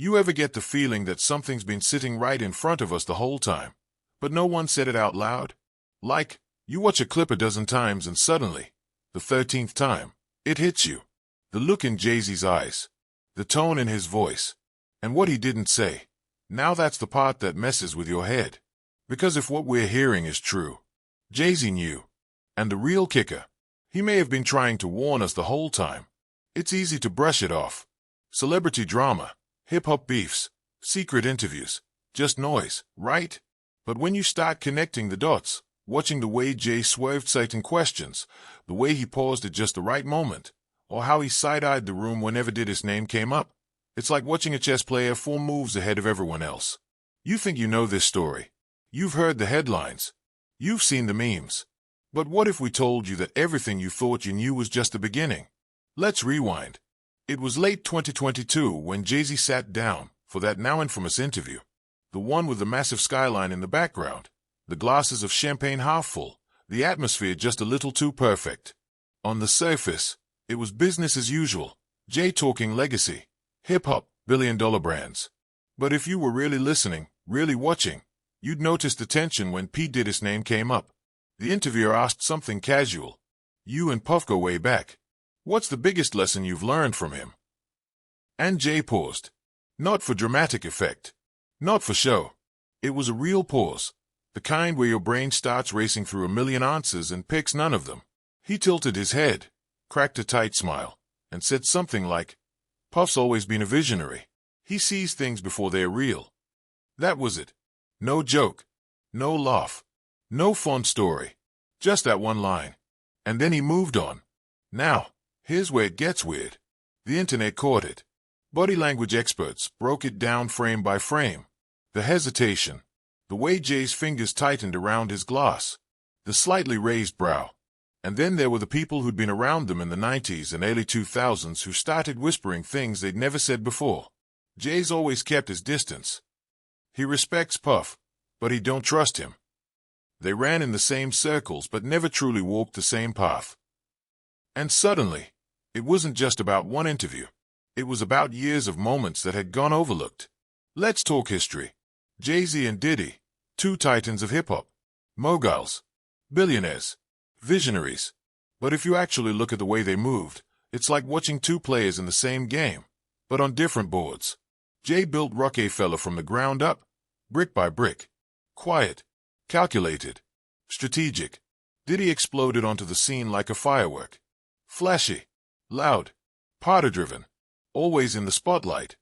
You ever get the feeling that something's been sitting right in front of us the whole time, but no one said it out loud? Like, you watch a clip a dozen times and suddenly, the 13th time, it hits you. The look in Jay-Z's eyes, the tone in his voice, and what he didn't say. Now that's the part that messes with your head. Because if what we're hearing is true, Jay-Z knew. And the real kicker, he may have been trying to warn us the whole time. It's easy to brush it off. Celebrity drama, hip-hop beefs, secret interviews, just noise, right? But when you start connecting the dots, watching the way Jay swerved certain questions, the way he paused at just the right moment, or how he side-eyed the room whenever Diddy's name came up, it's like watching a chess player 4 moves ahead of everyone else. You think you know this story. You've heard the headlines. You've seen the memes. But what if we told you that everything you thought you knew was just the beginning? Let's rewind. It was late 2022 when Jay-Z sat down for that now infamous interview. The one with the massive skyline in the background, the glasses of champagne half full, the atmosphere just a little too perfect. On the surface, it was business as usual, Jay talking legacy, hip-hop, billion-dollar brands. But if you were really listening, really watching, you'd notice the tension when P. Diddy's name came up. The interviewer asked something casual. You and Puff go way back. What's the biggest lesson you've learned from him? And Jay paused. Not for dramatic effect. Not for show. It was a real pause. The kind where your brain starts racing through a million answers and picks none of them. He tilted his head, cracked a tight smile, and said something like, Puff's always been a visionary. He sees things before they're real. That was it. No joke. No laugh. No fun story. Just that one line. And then he moved on. Now, here's where it gets weird. The internet caught it. Body language experts broke it down frame by frame. The hesitation. The way Jay's fingers tightened around his glass. The slightly raised brow. And then there were the people who'd been around them in the 90s and early 2000s who started whispering things they'd never said before. Jay's always kept his distance. He respects Puff, but he don't trust him. They ran in the same circles but never truly walked the same path. And suddenly, it wasn't just about one interview. It was about years of moments that had gone overlooked. Let's talk history. Jay-Z and Diddy, 2 titans of hip-hop. Moguls. Billionaires. Visionaries. But if you actually look at the way they moved, it's like watching 2 players in the same game, but on different boards. Jay built Rockefeller from the ground up, brick by brick. Quiet. Calculated. Strategic. Diddy exploded onto the scene like a firework. Flashy. Loud. Party-driven. Always in the spotlight.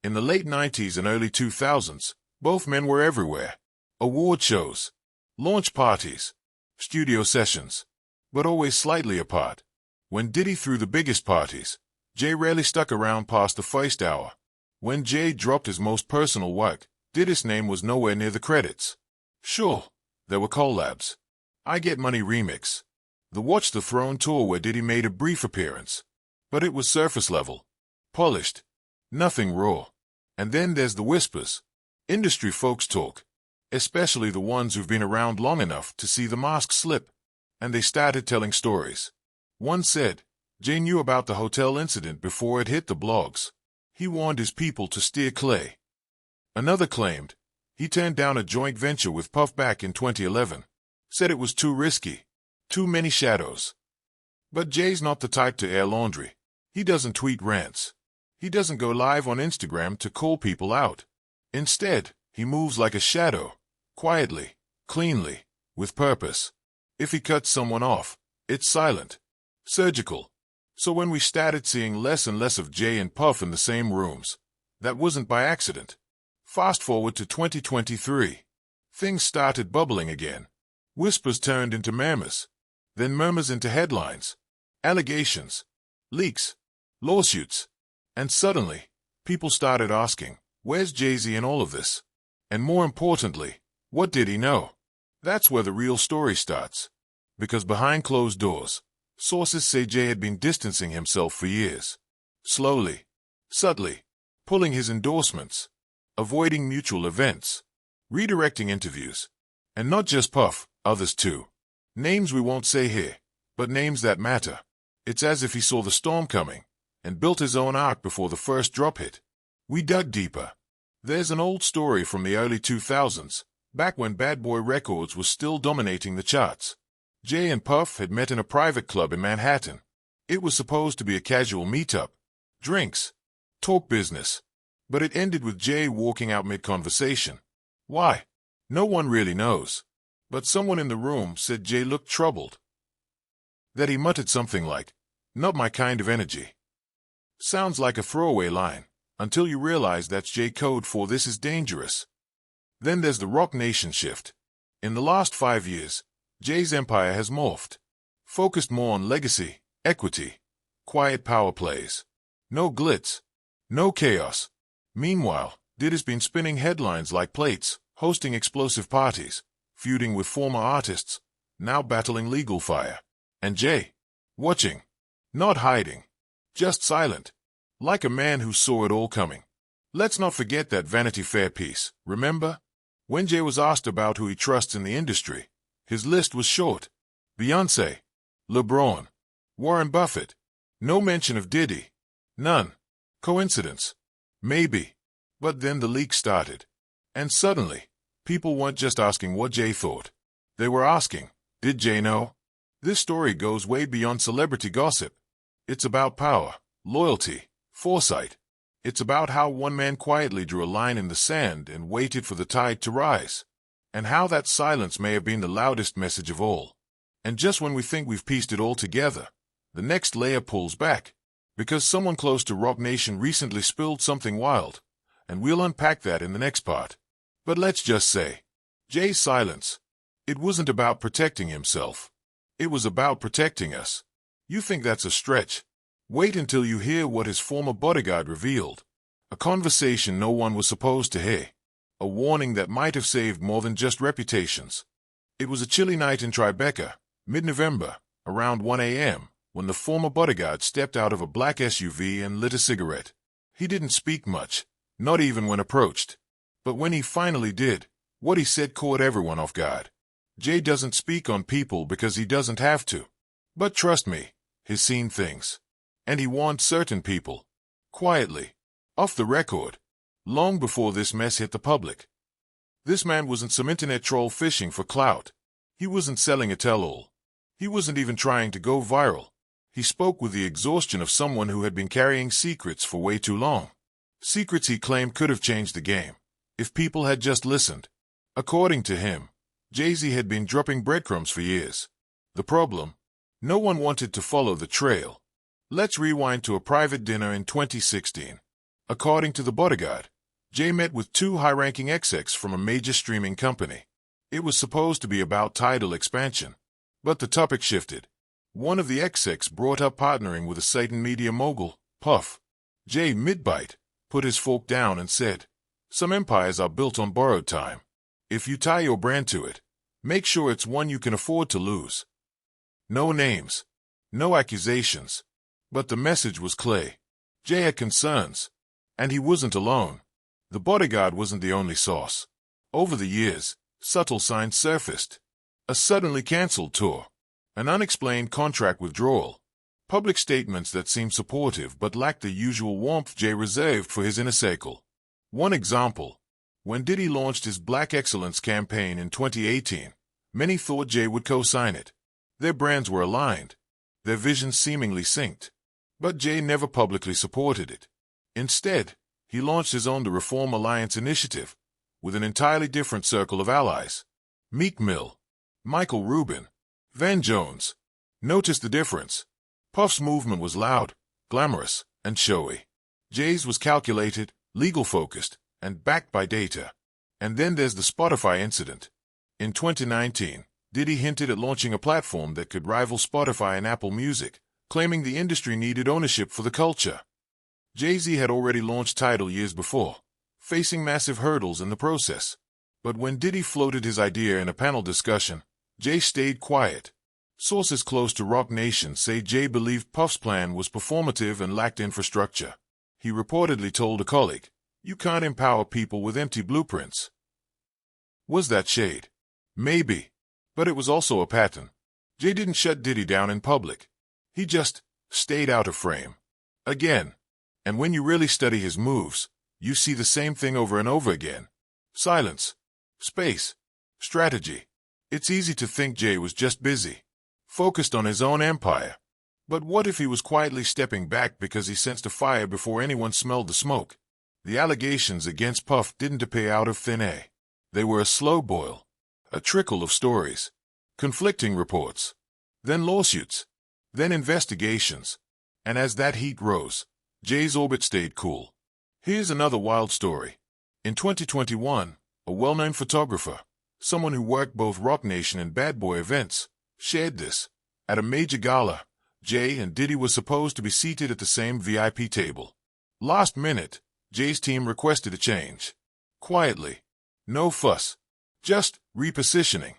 In the late 90s and early 2000s, both men were everywhere. Award shows. Launch parties. Studio sessions. But always slightly apart. When Diddy threw the biggest parties, Jay rarely stuck around past the first hour. When Jay dropped his most personal work, Diddy's name was nowhere near the credits. Sure, there were collabs. I Get Money remix. The Watch the Throne tour where Diddy made a brief appearance. But it was surface level. Polished. Nothing raw. And then there's the whispers. Industry folks talk. Especially the ones who've been around long enough to see the mask slip. And they started telling stories. One said, Jay knew about the hotel incident before it hit the blogs. He warned his people to steer clear. Another claimed, he turned down a joint venture with Puff back in 2011. Said it was too risky. Too many shadows. But Jay's not the type to air laundry. He doesn't tweet rants. He doesn't go live on Instagram to call people out. Instead, he moves like a shadow. Quietly, cleanly, with purpose. If he cuts someone off, it's silent. Surgical. So when we started seeing less and less of Jay and Puff in the same rooms, that wasn't by accident. Fast forward to 2023. Things started bubbling again. Whispers turned into murmurs. Then murmurs into headlines. Allegations. Leaks. Lawsuits. And suddenly, people started asking, where's Jay-Z in all of this? And more importantly, what did he know? That's where the real story starts. Because behind closed doors, sources say Jay had been distancing himself for years. Slowly. Subtly. Pulling his endorsements. Avoiding mutual events. Redirecting interviews. And not just Puff, others too. Names we won't say here, but names that matter. It's as if he saw the storm coming and built his own ark before the first drop hit. We dug deeper. There's an old story from the early 2000s, back when Bad Boy Records was still dominating the charts. Jay and Puff had met in a private club in Manhattan. It was supposed to be a casual meetup, drinks, talk business, but it ended with Jay walking out mid-conversation. Why? No one really knows. But someone in the room said Jay looked troubled. That he muttered something like, "Not my kind of energy." Sounds like a throwaway line, until you realize that's Jay code for "this is dangerous." Then there's the Rock Nation shift. In the last 5 years, Jay's empire has morphed, focused more on legacy, equity, quiet power plays. No glitz, no chaos. Meanwhile, Diddy's been spinning headlines like plates, hosting explosive parties, feuding with former artists, now battling legal fire. And Jay, watching, not hiding, just silent, like a man who saw it all coming. Let's not forget that Vanity Fair piece, remember? When Jay was asked about who he trusts in the industry, his list was short. Beyoncé, LeBron, Warren Buffett. No mention of Diddy. None. Coincidence? Maybe. But then the leak started. And suddenly, people weren't just asking what Jay thought. They were asking, did Jay know? This story goes way beyond celebrity gossip. It's about power, loyalty, foresight. It's about how one man quietly drew a line in the sand and waited for the tide to rise. And how that silence may have been the loudest message of all. And just when we think we've pieced it all together, the next layer pulls back. Because someone close to Rock Nation recently spilled something wild. And we'll unpack that in the next part. But let's just say, Jay's silence. It wasn't about protecting himself. It was about protecting us. You think that's a stretch? Wait until you hear what his former bodyguard revealed. A conversation no one was supposed to hear. A warning that might have saved more than just reputations. It was a chilly night in Tribeca, mid-November, around 1 a.m., when the former bodyguard stepped out of a black SUV and lit a cigarette. He didn't speak much, not even when approached. But when he finally did, what he said caught everyone off guard. Jay doesn't speak on people because he doesn't have to. But trust me, he's seen things. And he warned certain people. Quietly. Off the record. Long before this mess hit the public. This man wasn't some internet troll fishing for clout. He wasn't selling a tell-all. He wasn't even trying to go viral. He spoke with the exhaustion of someone who had been carrying secrets for way too long. Secrets he claimed could have changed the game, if people had just listened. According to him, Jay-Z had been dropping breadcrumbs for years. The problem? No one wanted to follow the trail. Let's rewind to a private dinner in 2016. According to the bodyguard, Jay met with 2 high-ranking execs from a major streaming company. It was supposed to be about Tidal expansion. But the topic shifted. One of the execs brought up partnering with a Satan media mogul, Puff. Jay, mid-bite, put his fork down and said, "Some empires are built on borrowed time. If you tie your brand to it, make sure it's one you can afford to lose." No names. No accusations. But the message was clear. Jay had concerns. And he wasn't alone. The bodyguard wasn't the only source. Over the years, subtle signs surfaced. A suddenly cancelled tour. An unexplained contract withdrawal. Public statements that seemed supportive but lacked the usual warmth Jay reserved for his inner circle. One example. When Diddy launched his Black Excellence campaign in 2018, many thought Jay would co-sign it. Their brands were aligned. Their visions seemingly synced. But Jay never publicly supported it. Instead, he launched his own The Reform Alliance initiative, with an entirely different circle of allies. Meek Mill, Michael Rubin, Van Jones. Notice the difference. Puff's movement was loud, glamorous, and showy. Jay's was calculated, legal-focused, and backed by data. And then there's the Spotify incident. In 2019, Diddy hinted at launching a platform that could rival Spotify and Apple Music, claiming the industry needed ownership for the culture. Jay-Z had already launched Tidal years before, facing massive hurdles in the process. But when Diddy floated his idea in a panel discussion, Jay stayed quiet. Sources close to Rock Nation say Jay believed Puff's plan was performative and lacked infrastructure. He reportedly told a colleague, "You can't empower people with empty blueprints." Was that shade? Maybe. But it was also a pattern. Jay didn't shut Diddy down in public. He just stayed out of frame. Again. And when you really study his moves, you see the same thing over and over again. Silence. Space. Strategy. It's easy to think Jay was just busy, focused on his own empire. But what if he was quietly stepping back because he sensed a fire before anyone smelled the smoke? The allegations against Puff didn't appear out of thin air. They were a slow boil, a trickle of stories, conflicting reports, then lawsuits, then investigations. And as that heat rose, Jay's orbit stayed cool. Here's another wild story. In 2021, a well-known photographer, someone who worked both Roc Nation and Bad Boy events, shared this. At a major gala, Jay and Diddy were supposed to be seated at the same VIP table. Last minute, Jay's team requested a change. Quietly. No fuss. Just repositioning.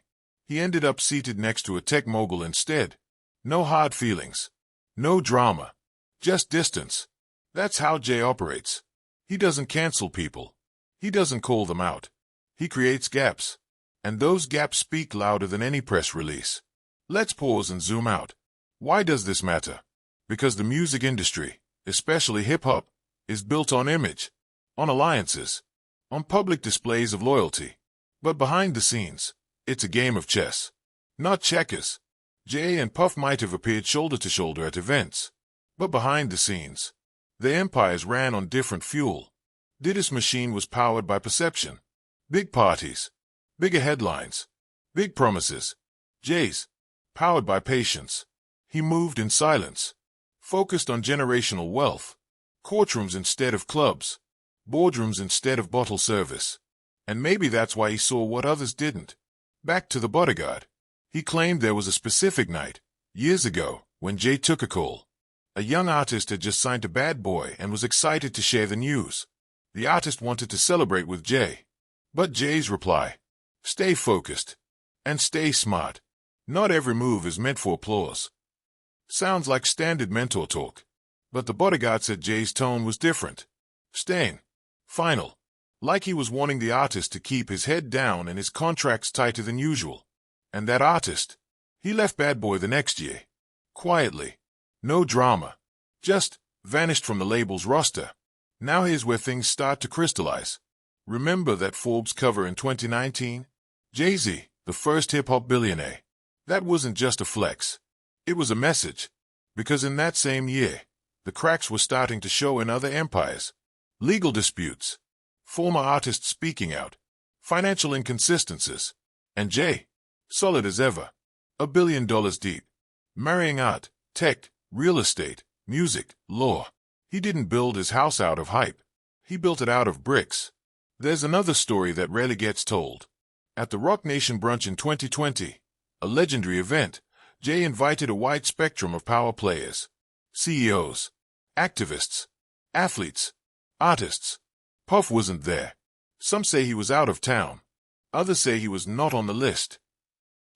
He ended up seated next to a tech mogul instead. No hard feelings. No drama. Just distance. That's how Jay operates. He doesn't cancel people. He doesn't call them out. He creates gaps. And those gaps speak louder than any press release. Let's pause and zoom out. Why does this matter? Because the music industry, especially hip-hop, is built on image, on alliances, on public displays of loyalty. But behind the scenes, it's a game of chess, not checkers. Jay and Puff might have appeared shoulder to shoulder at events, but behind the scenes, their empires ran on different fuel. Diddy's machine was powered by perception. Big parties, bigger headlines, big promises. Jay's, powered by patience. He moved in silence, focused on generational wealth, courtrooms instead of clubs, boardrooms instead of bottle service. And maybe that's why he saw what others didn't. Back to the bodyguard. He claimed there was a specific night, years ago, when Jay took a call. A young artist had just signed to Bad Boy and was excited to share the news. The artist wanted to celebrate with Jay. But Jay's reply, stay focused and stay smart. Not every move is meant for applause. Sounds like standard mentor talk. But the bodyguard said Jay's tone was different. Staying. Final. Like he was wanting the artist to keep his head down and his contracts tighter than usual. And that artist, he left Bad Boy the next year. Quietly. No drama. Just vanished from the label's roster. Now here's where things start to crystallize. Remember that Forbes cover in 2019? Jay-Z, the first hip-hop billionaire. That wasn't just a flex. It was a message. Because in that same year, the cracks were starting to show in other empires. Legal disputes. Former artists speaking out. Financial inconsistencies. And Jay, solid as ever. $1 billion deep. Marrying art, tech, real estate, music, law. He didn't build his house out of hype. He built it out of bricks. There's another story that rarely gets told. At the Roc Nation brunch in 2020, a legendary event, Jay invited a wide spectrum of power players. CEOs, activists, athletes, artists. Puff wasn't there. Some say he was out of town. Others say he was not on the list.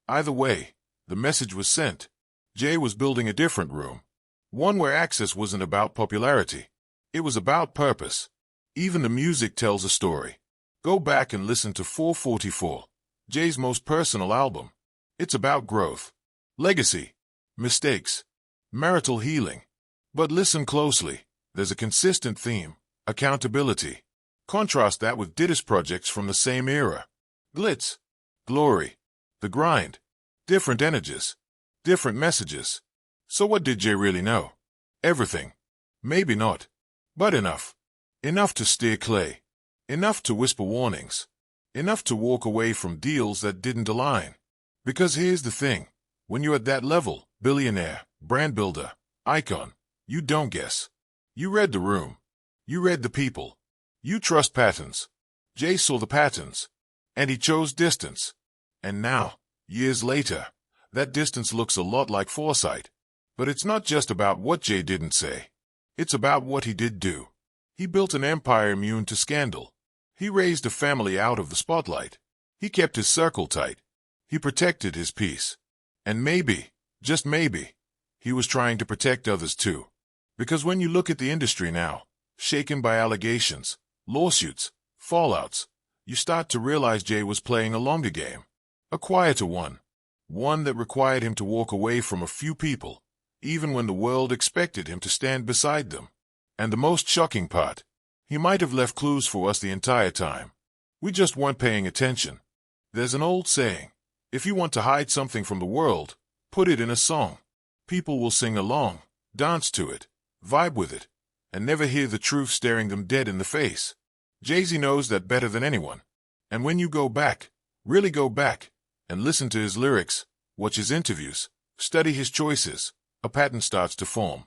Either way, the message was sent. Jay was building a different room. One where access wasn't about popularity. It was about purpose. Even the music tells a story. Go back and listen to 444, Jay's most personal album. It's about growth, legacy, mistakes, marital healing. But listen closely. There's a consistent theme, accountability. Contrast that with Diddy's projects from the same era. Glitz, glory, the grind. Different energies, different messages. So what did Jay really know? Everything. Maybe not. But enough. Enough to steer clay. Enough to whisper warnings. Enough to walk away from deals that didn't align. Because here's the thing. When you're at that level, billionaire, brand builder, icon, you don't guess. You read the room. You read the people. You trust patterns. Jay saw the patterns. And he chose distance. And now, years later, that distance looks a lot like foresight. But it's not just about what Jay didn't say. It's about what he did do. He built an empire immune to scandal. He raised a family out of the spotlight. He kept his circle tight. He protected his peace. And maybe, just maybe, he was trying to protect others too. Because when you look at the industry now, shaken by allegations, lawsuits, fallouts, you start to realize Jay was playing a longer game. A quieter one. One that required him to walk away from a few people, even when the world expected him to stand beside them. And the most shocking part, He might have left clues for us the entire time. We just weren't paying attention. There's an old saying, if you want to hide something from the world, put it in a song. People will sing along, dance to it, vibe with it, and never hear the truth staring them dead in the face. Jay-Z knows that better than anyone. And when you go back, really go back, and listen to his lyrics, watch his interviews, study his choices, a pattern starts to form.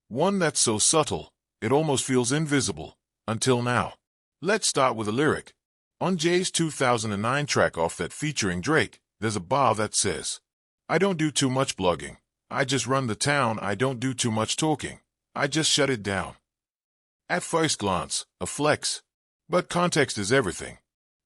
One that's so subtle, it almost feels invisible, until now. Let's start with a lyric. On Jay's 2009 track Off That featuring Drake, there's a bar that says, I don't do too much blogging. I just run the town. I don't do too much talking. I just shut it down. At first glance, a flex. But context is everything.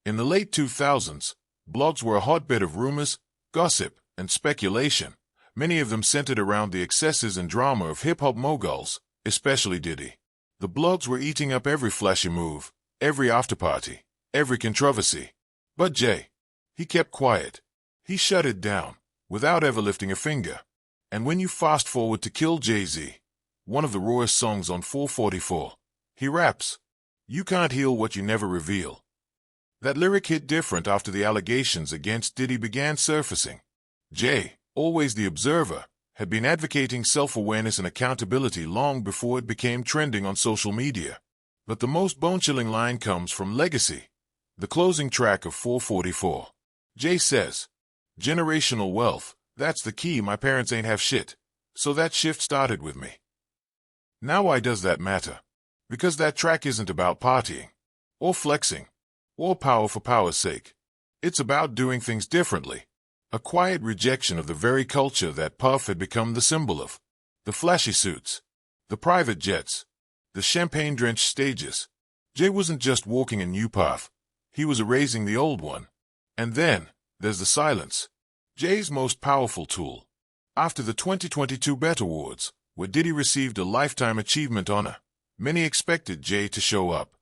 In the late 2000s, blogs were a hotbed of rumors, gossip, and speculation, many of them centered around the excesses and drama of hip-hop moguls, especially Diddy. The blogs were eating up every flashy move, every afterparty, every controversy. But Jay, he kept quiet. He shut it down, without ever lifting a finger. And when you fast forward to Kill Jay-Z, one of the rawest songs on 444, he raps, You can't heal what you never reveal. That lyric hit different after the allegations against Diddy began surfacing. Jay, always the observer, had been advocating self-awareness and accountability long before it became trending on social media. But the most bone-chilling line comes from Legacy, the closing track of 444. Jay says, Generational wealth, that's the key. My parents ain't have shit. So that shift started with me. Now why does that matter? Because that track isn't about partying, or flexing, or power for power's sake. It's about doing things differently. A quiet rejection of the very culture that Puff had become the symbol of. The flashy suits, the private jets, the champagne-drenched stages. Jay wasn't just walking a new path. He was erasing the old one. And then, there's the silence. Jay's most powerful tool. After the 2022 BET Awards, where Diddy received a Lifetime Achievement honor, many expected Jay to show up.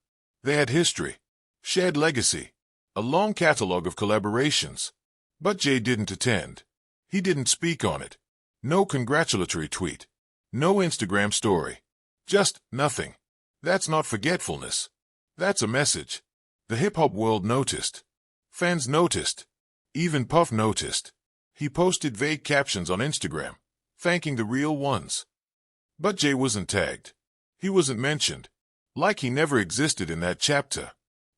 They had history, shared legacy, a long catalog of collaborations. But Jay didn't attend. He didn't speak on it. No congratulatory tweet. No Instagram story. Just nothing. That's not forgetfulness. That's a message. The hip-hop world noticed. Fans noticed. Even Puff noticed. He posted vague captions on Instagram, thanking the real ones. But Jay wasn't tagged. He wasn't mentioned. Like he never existed in that chapter.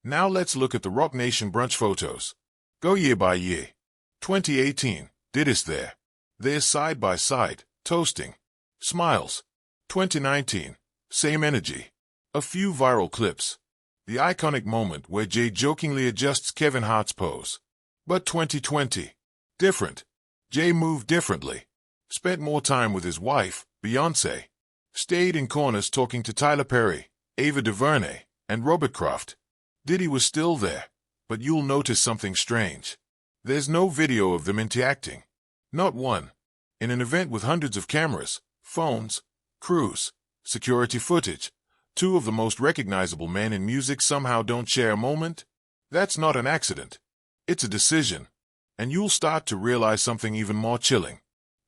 Now let's look at the Rock Nation brunch photos. Go year by year. 2018, Diddy's there. They're side by side, toasting. Smiles. 2019, same energy. A few viral clips. The iconic moment where Jay jokingly adjusts Kevin Hart's pose. But 2020, different. Jay moved differently. Spent more time with his wife, Beyoncé. Stayed in corners talking to Tyler Perry, Ava DuVernay, and Robert Kraft. Diddy was still there, but you'll notice something strange. There's no video of them interacting. Not one. In an event with hundreds of cameras, phones, crews, security footage, two of the most recognizable men in music somehow don't share a moment? That's not an accident. It's a decision. And you'll start to realize something even more chilling.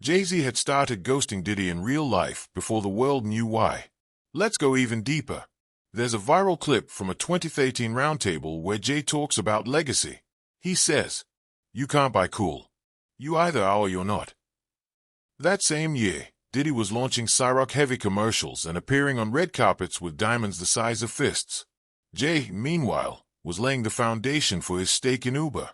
Jay-Z had started ghosting Diddy in real life before the world knew why. Let's go even deeper. There's a viral clip from a 2013 roundtable where Jay talks about legacy. He says, You can't buy cool. You either are or you're not. That same year, Diddy was launching Ciroc heavy commercials and appearing on red carpets with diamonds the size of fists. Jay, meanwhile, was laying the foundation for his stake in Uber,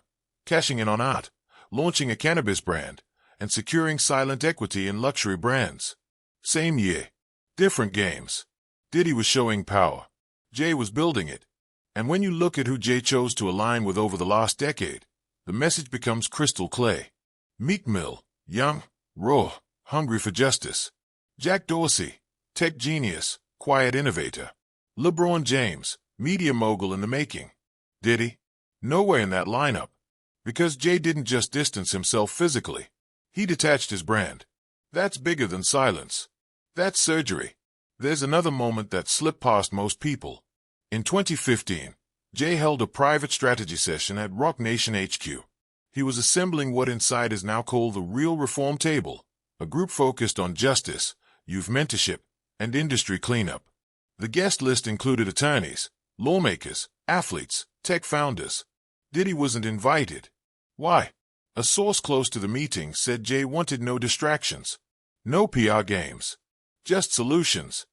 cashing in on art, launching a cannabis brand, and securing silent equity in luxury brands. Same year, different games. Diddy was showing power. Jay was building it. And when you look at who Jay chose to align with over the last decade, the message becomes crystal clear. Meek Mill, young, raw, hungry for justice. Jack Dorsey, tech genius, quiet innovator. LeBron James, media mogul in the making. Diddy? Nowhere in that lineup. Because Jay didn't just distance himself physically. He detached his brand. That's bigger than silence. That's surgery. There's another moment that slipped past most people. In 2015, Jay held a private strategy session at Rock Nation HQ. He was assembling what inside is now called the Real Reform Table, a group focused on justice, youth mentorship, and industry cleanup. The guest list included attorneys, lawmakers, athletes, tech founders. Diddy wasn't invited. Why? A source close to the meeting said Jay wanted no distractions. No PR games. Just solutions.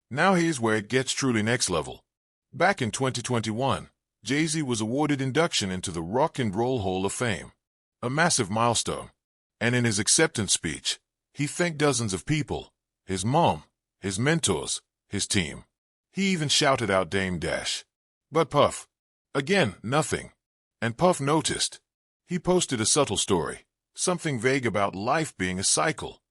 Now here's where it gets truly next level. Back in 2021, Jay-Z was awarded induction into the Rock and Roll Hall of Fame. A massive milestone. And in his acceptance speech, he thanked dozens of people. His mom, his mentors, his team. He even shouted out Dame Dash. But Puff. Again, nothing. And Puff noticed. He posted a subtle story, something vague about life being a cycle.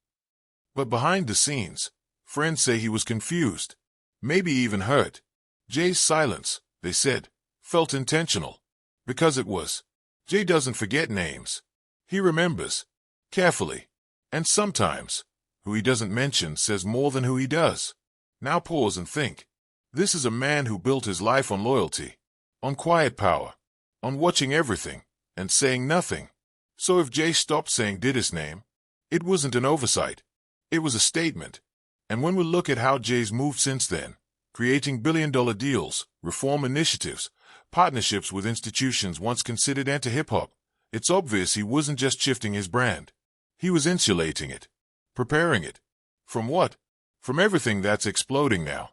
But behind the scenes, friends say he was confused, maybe even hurt. Jay's silence, they said, felt intentional. Because it was. Jay doesn't forget names. He remembers. Carefully. And sometimes, who he doesn't mention says more than who he does. Now pause and think. This is a man who built his life on loyalty, on quiet power, on watching everything, and saying nothing. So if Jay stopped saying Diddy's name, it wasn't an oversight. It was a statement. And when we look at how Jay's moved since then, creating billion-dollar deals, reform initiatives, partnerships with institutions once considered anti-hip-hop, it's obvious he wasn't just shifting his brand. He was insulating it, preparing it. From what? From everything that's exploding now.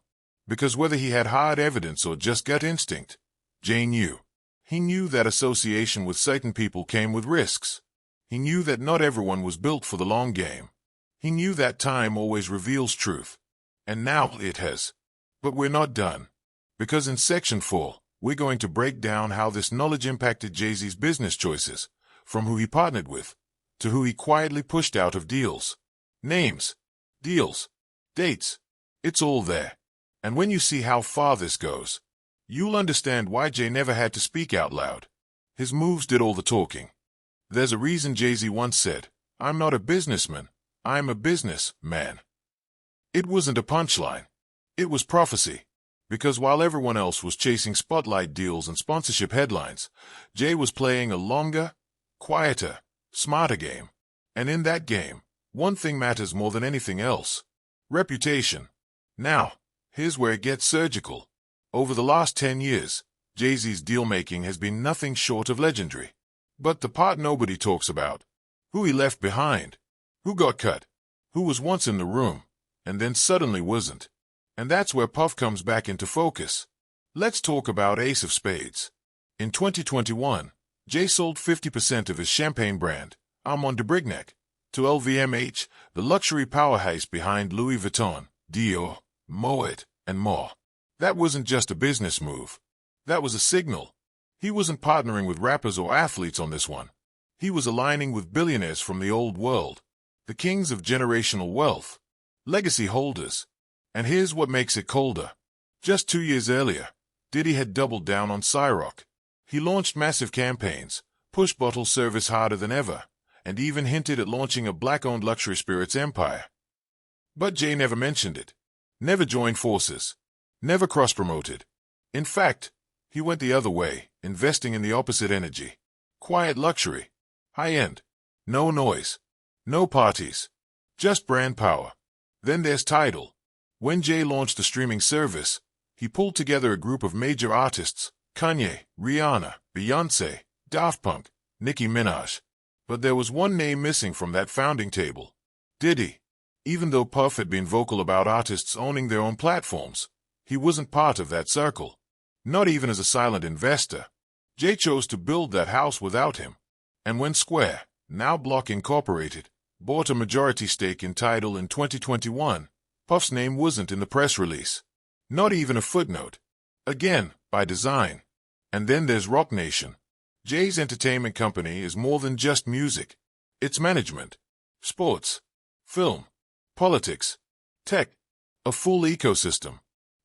Because whether he had hard evidence or just gut instinct, Jay knew. He knew that association with certain people came with risks. He knew that not everyone was built for the long game. He knew that time always reveals truth. And now it has. But we're not done. Because in Section 4, we're going to break down how this knowledge impacted Jay-Z's business choices, from who he partnered with, to who he quietly pushed out of deals. Names, deals, dates, it's all there. And when you see how far this goes, you'll understand why Jay never had to speak out loud. His moves did all the talking. There's a reason Jay-Z once said, "I'm not a businessman, I'm a business man." It wasn't a punchline. It was prophecy. Because while everyone else was chasing spotlight deals and sponsorship headlines, Jay was playing a longer, quieter, smarter game. And in that game, one thing matters more than anything else. Reputation. Now, here's where it gets surgical. Over the last 10 years, Jay-Z's deal-making has been nothing short of legendary. But the part nobody talks about, who he left behind, who got cut, who was once in the room, and then suddenly wasn't. And that's where Puff comes back into focus. Let's talk about Ace of Spades. In 2021, Jay sold 50% of his champagne brand, Armand de Brignac, to LVMH, the luxury powerhouse behind Louis Vuitton, Dior, Moet, and more. That wasn't just a business move. That was a signal. He wasn't partnering with rappers or athletes on this one. He was aligning with billionaires from the old world, the kings of generational wealth, legacy holders. And here's what makes it colder. Just 2 years earlier, Diddy had doubled down on Ciroc. He launched massive campaigns, pushed bottle service harder than ever, and even hinted at launching a black-owned luxury spirits empire. But Jay never mentioned it. Never joined forces. Never cross-promoted. In fact, he went the other way, investing in the opposite energy. Quiet luxury. High-end. No noise. No parties. Just brand power. Then there's Tidal. When Jay launched a streaming service, he pulled together a group of major artists, Kanye, Rihanna, Beyoncé, Daft Punk, Nicki Minaj. But there was one name missing from that founding table. Diddy. Even though Puff had been vocal about artists owning their own platforms, he wasn't part of that circle. Not even as a silent investor. Jay chose to build that house without him. And when Square, now Block Incorporated, bought a majority stake in Tidal in 2021, Puff's name wasn't in the press release. Not even a footnote. Again, by design. And then there's Roc Nation. Jay's entertainment company is more than just music. It's management, sports, film, politics, tech, a full ecosystem.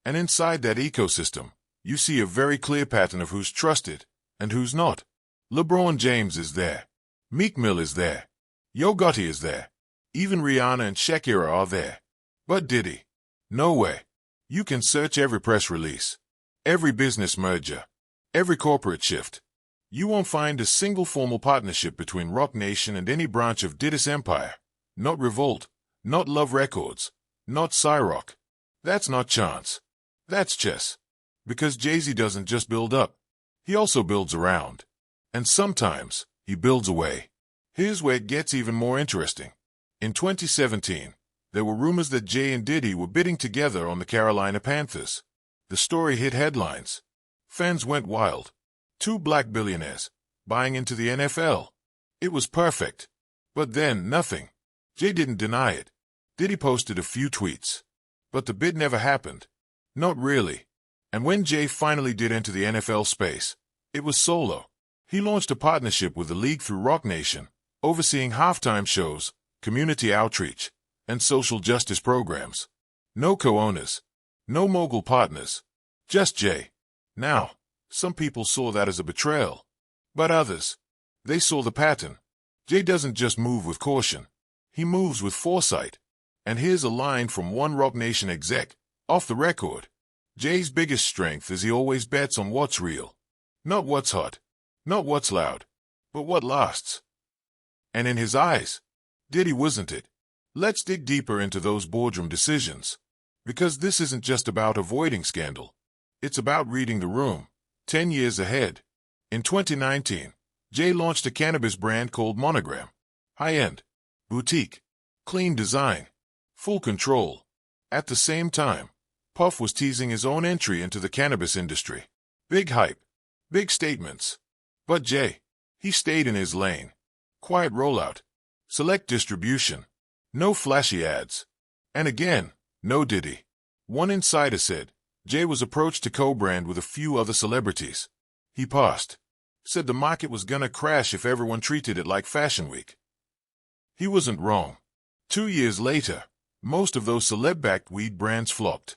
And inside that ecosystem, you see a very clear pattern of who's trusted and who's not. LeBron James is there. Meek Mill is there. Yo Gotti is there. Even Rihanna and Shakira are there. But Diddy? No way. You can search every press release, every business merger, every corporate shift. You won't find a single formal partnership between Roc Nation and any branch of Diddy's empire. Not Revolt, not Love Records, not Ciroc. That's not chance. That's chess. Because Jay-Z doesn't just build up, he also builds around. And sometimes, he builds away. Here's where it gets even more interesting. In 2017, there were rumors that Jay and Diddy were bidding together on the Carolina Panthers. The story hit headlines. Fans went wild. Two black billionaires buying into the NFL. It was perfect. But then, nothing. Jay didn't deny it. Diddy posted a few tweets. But the bid never happened. Not really. And when Jay finally did enter the NFL space, it was solo. He launched a partnership with the league through Roc Nation, overseeing halftime shows, community outreach, and social justice programs. No co-owners. No mogul partners. Just Jay. Now, some people saw that as a betrayal. But others, they saw the pattern. Jay doesn't just move with caution. He moves with foresight. And here's a line from one Roc Nation exec, off the record. Jay's biggest strength is he always bets on what's real. Not what's hot. Not what's loud. But what lasts. And in his eyes, Diddy wasn't it. Let's dig deeper into those boardroom decisions. Because this isn't just about avoiding scandal. It's about reading the room, 10 years ahead. In 2019, Jay launched a cannabis brand called Monogram. High-end, boutique, clean design, full control. At the same time, Puff was teasing his own entry into the cannabis industry. Big hype, big statements. But Jay, he stayed in his lane. Quiet rollout, select distribution, no flashy ads. And again, no Diddy. One insider said, Jay was approached to co-brand with a few other celebrities. He paused. Said the market was gonna crash if everyone treated it like Fashion Week. He wasn't wrong. 2 years later, most of those celeb-backed weed brands flopped.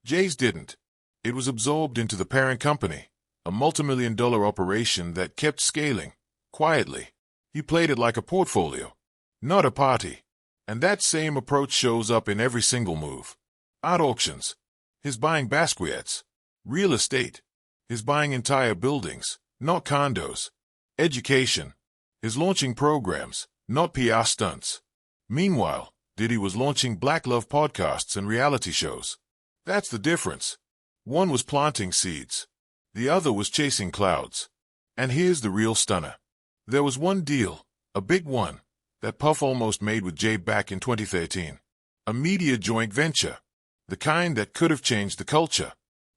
Jay's didn't. It was absorbed into the parent company, a multimillion-dollar operation that kept scaling, quietly. He played it like a portfolio, not a party. And that same approach shows up in every single move. Art auctions. His buying Basquiat's. Real estate. His buying entire buildings, not condos. Education. His launching programs, not PR stunts. Meanwhile, Diddy was launching Black Love podcasts and reality shows. That's the difference. One was planting seeds. The other was chasing clouds. And here's the real stunner. There was one deal, a big one, that Puff almost made with Jay back in 2013. A media joint venture. The kind that could have changed the culture.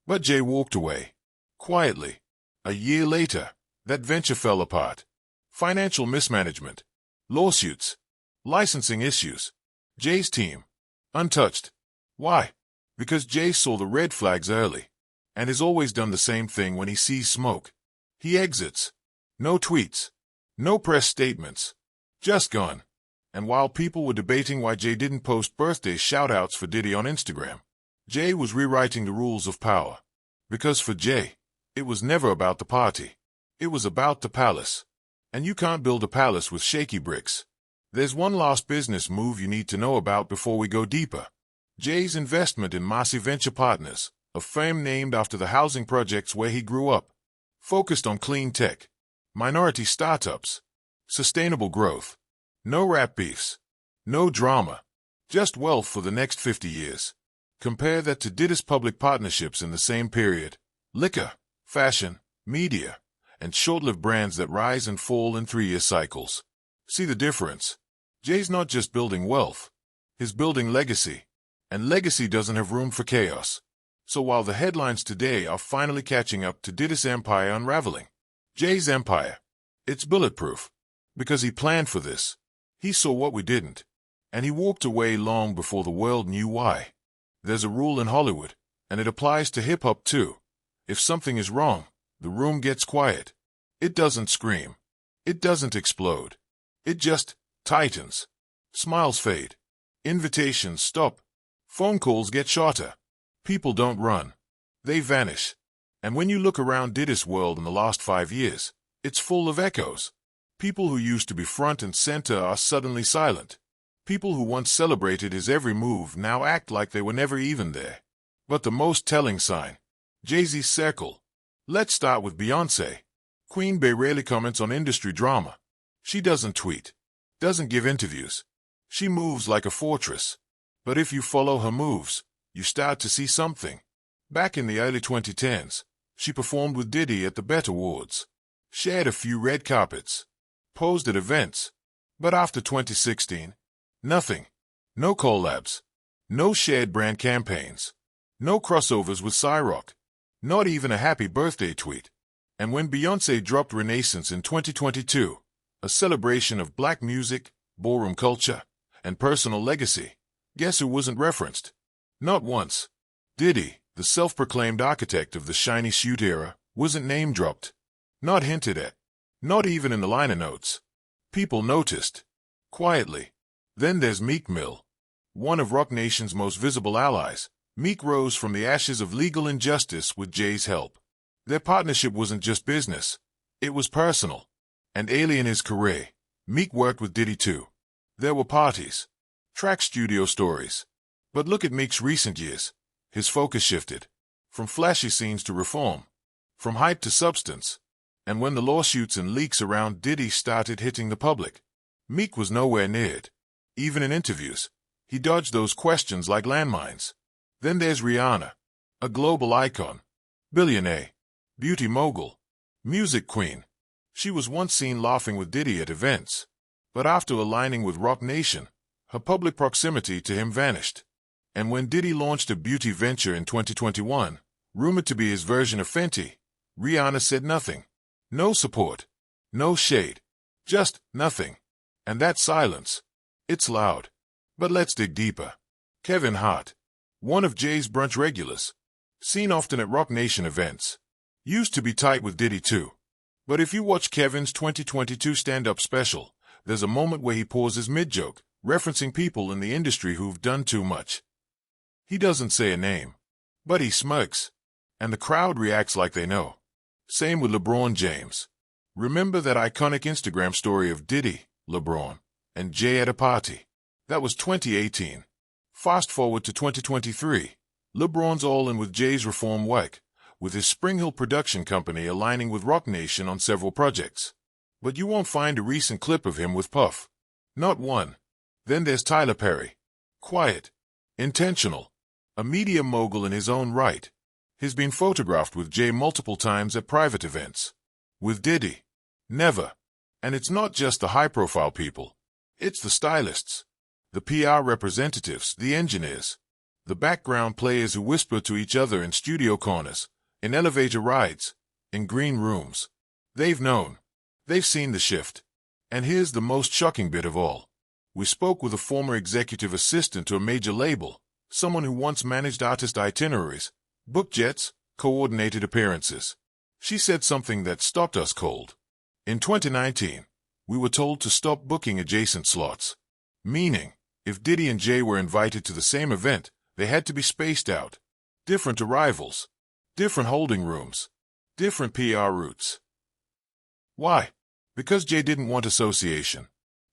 But Jay walked away. Quietly. A year later, that venture fell apart. Financial mismanagement. Lawsuits. Licensing issues. Jay's team. Untouched. Why? Because Jay saw the red flags early. And has always done the same thing when he sees smoke. He exits. No tweets. No press statements. Just gone. And while people were debating why Jay didn't post birthday shout-outs for Diddy on Instagram, Jay was rewriting the rules of power. Because for Jay, it was never about the party. It was about the palace. And you can't build a palace with shaky bricks. There's one last business move you need to know about before we go deeper. Jay's investment in Massey Venture Partners, a firm named after the housing projects where he grew up. Focused on clean tech, minority startups, sustainable growth. No rap beefs. No drama. Just wealth for the next 50 years. Compare that to Diddy's public partnerships in the same period. Liquor, fashion, media, and short-lived brands that rise and fall in 3-year cycles. See the difference? Jay's not just building wealth. He's building legacy. And legacy doesn't have room for chaos. So while the headlines today are finally catching up to Diddy's empire unraveling, Jay's empire, it's bulletproof. Because he planned for this. He saw what we didn't. And he walked away long before the world knew why. There's a rule in Hollywood, and it applies to hip-hop too. If something is wrong, the room gets quiet. It doesn't scream. It doesn't explode. It just tightens. Smiles fade. Invitations stop. Phone calls get shorter. People don't run. They vanish. And when you look around Diddy's world in the last 5 years, it's full of echoes. People who used to be front and center are suddenly silent. People who once celebrated his every move now act like they were never even there. But the most telling sign, Jay-Z's circle. Let's start with Beyoncé. Queen Bey rarely comments on industry drama. She doesn't tweet, doesn't give interviews. She moves like a fortress. But if you follow her moves, you start to see something. Back in the early 2010s, she performed with Diddy at the BET Awards, shared a few red carpets, posed at events. But after 2016, nothing. No collabs. No shared brand campaigns. No crossovers with Cyrock. Not even a happy birthday tweet. And when Beyoncé dropped Renaissance in 2022, a celebration of black music, ballroom culture, and personal legacy, guess who wasn't referenced? Not once. Diddy, the self-proclaimed architect of the shiny suit era, wasn't name-dropped. Not hinted at. Not even in the liner notes. People noticed. Quietly. Then there's Meek Mill. One of Roc Nation's most visible allies, Meek rose from the ashes of legal injustice with Jay's help. Their partnership wasn't just business. It was personal. And early in his career, Meek worked with Diddy too. There were parties. Track studio stories. But look at Meek's recent years. His focus shifted. From flashy scenes to reform. From hype to substance. And when the lawsuits and leaks around Diddy started hitting the public, Meek was nowhere near it. Even in interviews, he dodged those questions like landmines. Then there's Rihanna, a global icon, billionaire, beauty mogul, music queen. She was once seen laughing with Diddy at events, but after aligning with Roc Nation, her public proximity to him vanished. And when Diddy launched a beauty venture in 2021, rumored to be his version of Fenty, Rihanna said nothing. No support. No shade. Just nothing. And that silence. It's loud. But let's dig deeper. Kevin Hart, one of Jay's brunch regulars, seen often at Roc Nation events, used to be tight with Diddy too. But if you watch Kevin's 2022 stand-up special, there's a moment where he pauses mid-joke, referencing people in the industry who've done too much. He doesn't say a name, but he smirks, and the crowd reacts like they know. Same with LeBron James. Remember that iconic Instagram story of Diddy, LeBron, and Jay at a party? That was 2018. Fast forward to 2023. LeBron's all in with Jay's reform work, with his Spring Hill production company aligning with Roc Nation on several projects. But you won't find a recent clip of him with Puff. Not one. Then there's Tyler Perry. Quiet. Intentional. A media mogul in his own right. He's been photographed with Jay multiple times at private events. With Diddy? Never. And it's not just the high-profile people. It's the stylists, the PR representatives, the engineers, the background players who whisper to each other in studio corners, in elevator rides, in green rooms. They've known. They've seen the shift. And here's the most shocking bit of all. We spoke with a former executive assistant to a major label, someone who once managed artist itineraries, booked jets, coordinated appearances. She said something that stopped us cold. In 2019, we were told to stop booking adjacent slots. Meaning, if Diddy and Jay were invited to the same event, they had to be spaced out. Different arrivals, different holding rooms, different PR routes. Why? Because Jay didn't want association.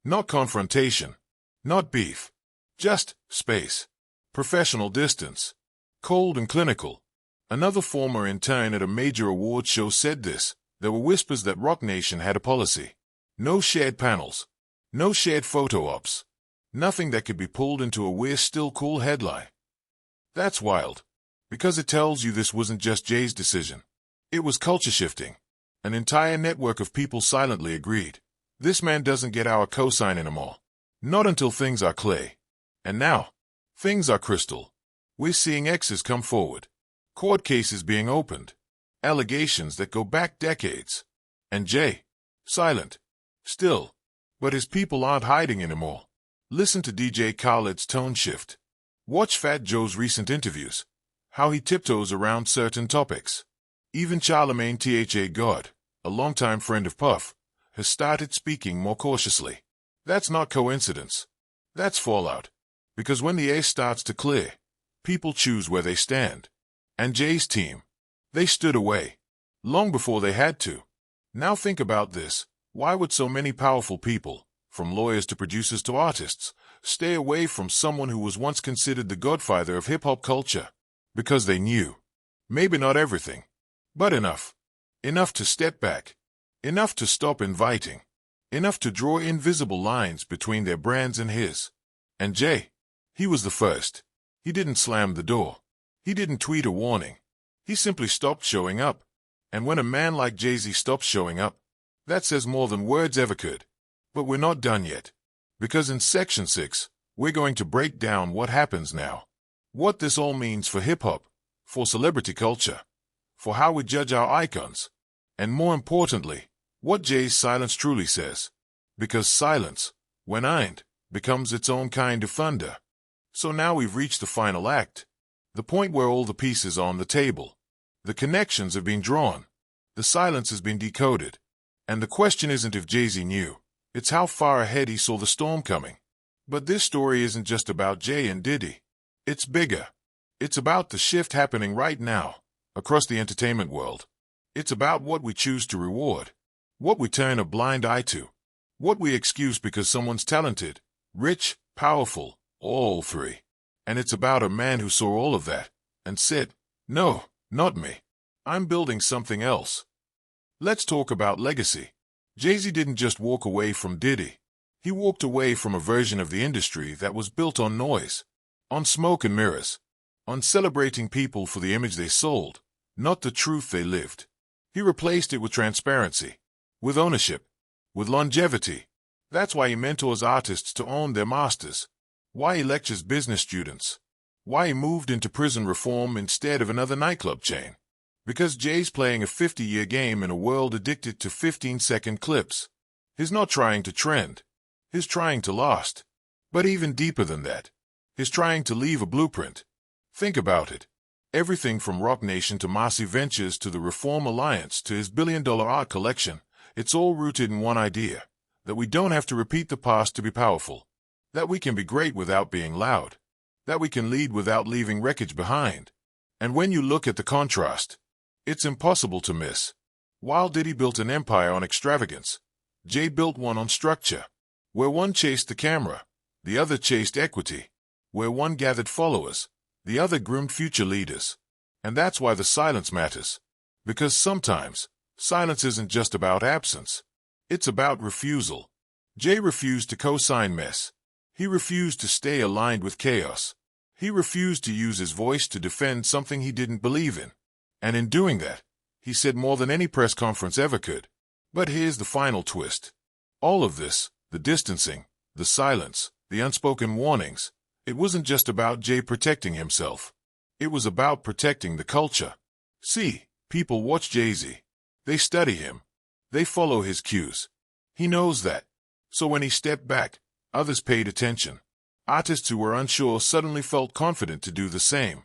Not confrontation. Not beef. Just space. Professional distance. Cold and clinical. Another former intern at a major awards show said this. There were whispers that Roc Nation had a policy. No shared panels. No shared photo ops. Nothing that could be pulled into a "we're still cool" headline. That's wild. Because it tells you this wasn't just Jay's decision. It was culture shifting. An entire network of people silently agreed. This man doesn't get our cosign anymore. Not until things are clear. And now, things are crystal. We're seeing exes come forward. Court cases being opened. Allegations that go back decades. And Jay, silent. Still. But his people aren't hiding anymore. Listen to DJ Khaled's tone shift. Watch Fat Joe's recent interviews. How he tiptoes around certain topics. Even Charlamagne Tha God, a longtime friend of Puff, has started speaking more cautiously. That's not coincidence. That's fallout. Because when the air starts to clear, people choose where they stand. And Jay's team, they stood away. Long before they had to. Now think about this. Why would so many powerful people, from lawyers to producers to artists, stay away from someone who was once considered the godfather of hip-hop culture? Because they knew. Maybe not everything. But enough. Enough to step back. Enough to stop inviting. Enough to draw invisible lines between their brands and his. And Jay, he was the first. He didn't slam the door. He didn't tweet a warning. He simply stopped showing up. And when a man like Jay-Z stops showing up, that says more than words ever could. But we're not done yet. Because in Section 6, we're going to break down what happens now. What this all means for hip-hop, for celebrity culture, for how we judge our icons, and more importantly, what Jay's silence truly says. Because silence, when ironed, becomes its own kind of thunder. So now we've reached the final act. The point where all the pieces are on the table. The connections have been drawn. The silence has been decoded. And the question isn't if Jay-Z knew. It's how far ahead he saw the storm coming. But this story isn't just about Jay and Diddy. It's bigger. It's about the shift happening right now, across the entertainment world. It's about what we choose to reward, what we turn a blind eye to, what we excuse because someone's talented, rich, powerful, all three. And it's about a man who saw all of that and said, no, not me. I'm building something else. Let's talk about legacy. Jay-Z didn't just walk away from Diddy. He walked away from a version of the industry that was built on noise, on smoke and mirrors, on celebrating people for the image they sold, not the truth they lived. He replaced it with transparency, with ownership, with longevity. That's why he mentors artists to own their masters, why he lectures business students, why he moved into prison reform instead of another nightclub chain. Because Jay's playing a 50-year game in a world addicted to 15-second clips. He's not trying to trend. He's trying to last. But even deeper than that, he's trying to leave a blueprint. Think about it. Everything from Rock Nation to Marcy Ventures to the Reform Alliance to his billion-dollar art collection, it's all rooted in one idea, that we don't have to repeat the past to be powerful, that we can be great without being loud, that we can lead without leaving wreckage behind. And when you look at the contrast, it's impossible to miss. While Diddy built an empire on extravagance, Jay built one on structure, where one chased the camera, the other chased equity, where one gathered followers, the other groomed future leaders. And that's why the silence matters. Because sometimes, silence isn't just about absence. It's about refusal. Jay refused to co-sign mess. He refused to stay aligned with chaos. He refused to use his voice to defend something he didn't believe in. And in doing that, he said more than any press conference ever could. But here's the final twist. All of this, the distancing, the silence, the unspoken warnings, it wasn't just about Jay protecting himself. It was about protecting the culture. See, people watch Jay-Z. They study him. They follow his cues. He knows that. So when he stepped back, others paid attention. Artists who were unsure suddenly felt confident to do the same.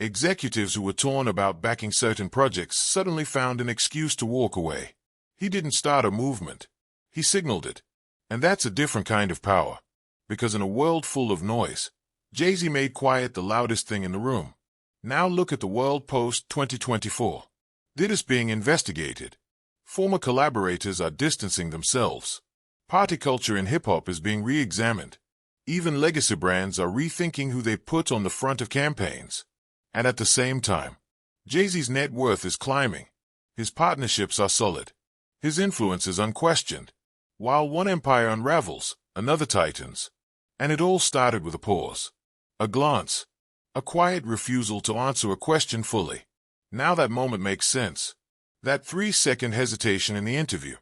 Executives who were torn about backing certain projects suddenly found an excuse to walk away. He didn't start a movement. He signaled it. And that's a different kind of power. Because in a world full of noise, Jay-Z made quiet the loudest thing in the room. Now look at the world post-2024. Diddy's being investigated. Former collaborators are distancing themselves. Party culture in hip-hop is being re-examined. Even legacy brands are rethinking who they put on the front of campaigns. And at the same time, Jay-Z's net worth is climbing. His partnerships are solid. His influence is unquestioned. While one empire unravels, another tightens. And it all started with a pause. A glance. A quiet refusal to answer a question fully. Now that moment makes sense. That 3-second hesitation in the interview.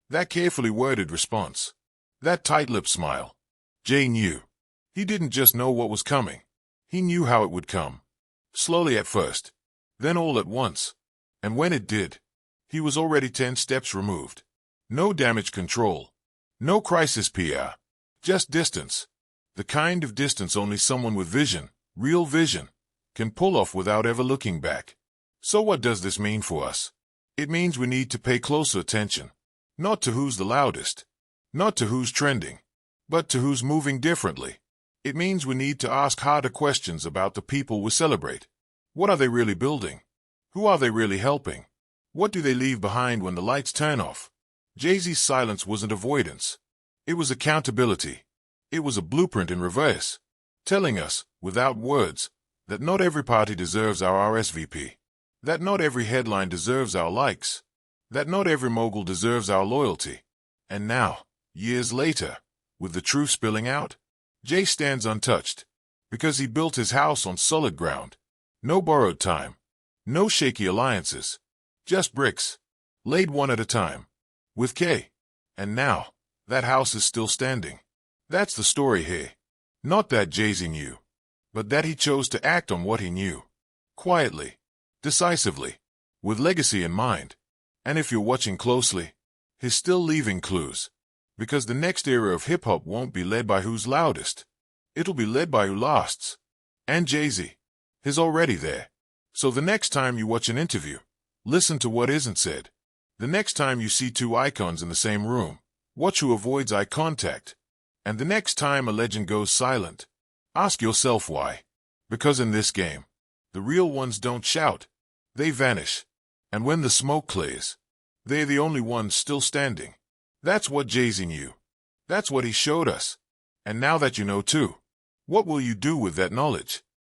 That carefully worded response. That tight-lipped smile. Jay knew. He didn't just know what was coming. He knew how it would come. Slowly at first, then all at once. And when it did, he was already 10 steps removed. No damage control. No crisis PR. Just distance. The kind of distance only someone with vision, real vision, can pull off without ever looking back. So what does this mean for us? It means we need to pay closer attention. Not to who's the loudest. Not to who's trending. But to who's moving differently. It means we need to ask harder questions about the people we celebrate. What are they really building? Who are they really helping? What do they leave behind when the lights turn off? Jay-Z's silence wasn't avoidance. It was accountability. It was a blueprint in reverse, telling us, without words, that not every party deserves our RSVP, that not every headline deserves our likes, that not every mogul deserves our loyalty. And now, years later, with the truth spilling out, Jay stands untouched, because he built his house on solid ground. No borrowed time, No shaky alliances. Just bricks. Laid one at a time. With K. And now, that house is still standing. That's the story here. Not that Jay-Z knew, but that he chose to act on what he knew. Quietly. Decisively. With legacy in mind. And if you're watching closely, he's still leaving clues. Because the next era of hip-hop won't be led by who's loudest. It'll be led by who lasts. And Jay-Z. He's already there. So the next time you watch an interview, listen to what isn't said. The next time you see two icons in the same room, watch who avoids eye contact. And the next time a legend goes silent, ask yourself why. Because in this game, the real ones don't shout. They vanish. And when the smoke clears, they're the only ones still standing. That's what Jay-Z knew. That's what he showed us. And now that you know too, what will you do with that knowledge?